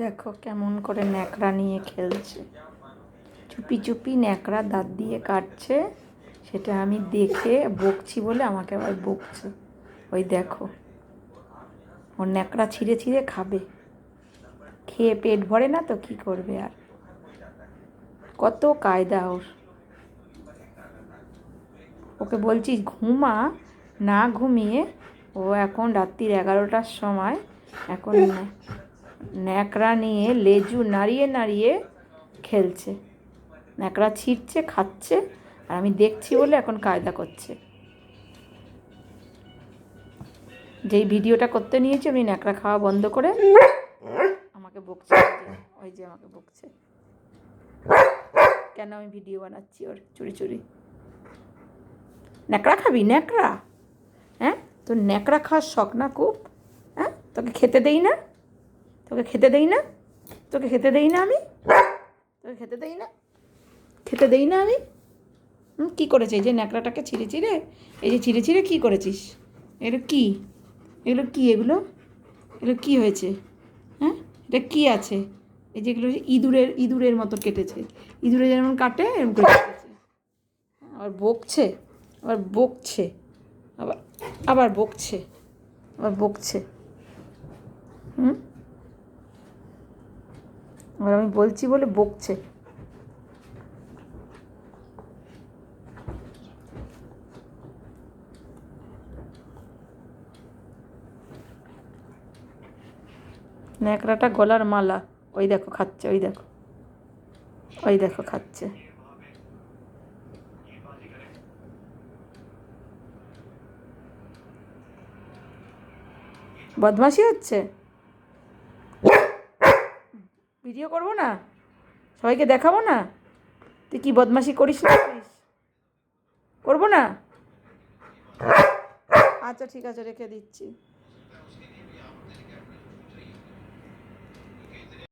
দেখো কেমন করে ন্যাকড়া নিয়ে খেলছে, চুপি চুপি ন্যাকড়া দাঁত দিয়ে কাটছে। সেটা আমি দেখে বকছি বলে আমাকে আবার বকছে। ওই দেখো, ওর ন্যাকড়া ছিঁড়ে ছিঁড়ে খাবে, খেয়ে পেট ভরে না তো কি করবে আর। কত কায়দা ওর। ওকে বলছি ঘুমা, না ঘুমিয়ে ও এখন রাত্রির 11টার সময় এখন ন্যাকড়া নিয়ে লেজু নাড়িয়ে নাড়িয়ে খেলছে, ন্যাকড়া ছিঁড়ছে, খাচ্ছে, আর আমি দেখছি বলে এখন কায়দা করছে। যেই ভিডিওটা করতে নিয়েছি আমি ন্যাকড়া খাওয়া বন্ধ করে আমাকে বকছে। ওই যে আমাকে বকছে কেন আমি ভিডিও বানাচ্ছি ওর চুরি চুরি। ন্যাকড়া খাবি? ন্যাকড়া? হ্যাঁ, তোর ন্যাকড়া খাওয়ার শখ না খুব? হ্যাঁ, তোকে খেতে দেই না? তোকে খেতে দেই না? তোকে খেতে দেই না আমি? তোকে খেতে দেই না? খেতে দেই না আমি? কী করেছে? এই যে ন্যাকড়াটাকে ছিঁড়ে ছিঁড়ে, এই যে ছিঁড়ে ছিঁড়ে কী করেছিস? এগুলো কী? এগুলো কী? এগুলো এগুলো কী হয়েছে? হ্যাঁ, এটা কী আছে? এই যেগুলো ইঁদুরের মতো কেটেছে, ইঁদুরে যেমন কাটে এরকম করে কেটেছে। আবার বকছে, আবার বকছে, আবার আবার বকছে, আবার বকছে। আবার আমি বলছি বলে বকছে। ন্যাকড়াটা গলার মালা। ওই দেখো খাচ্ছে, ওই দেখো, ওই দেখো খাচ্ছে। বদমাশি হচ্ছে। ভিডিও করবো না? সবাইকে দেখাবো না তুই কি বদমাশি করিস না করিস? করবো না? আচ্ছা ঠিক আছে, রেখে দিচ্ছি।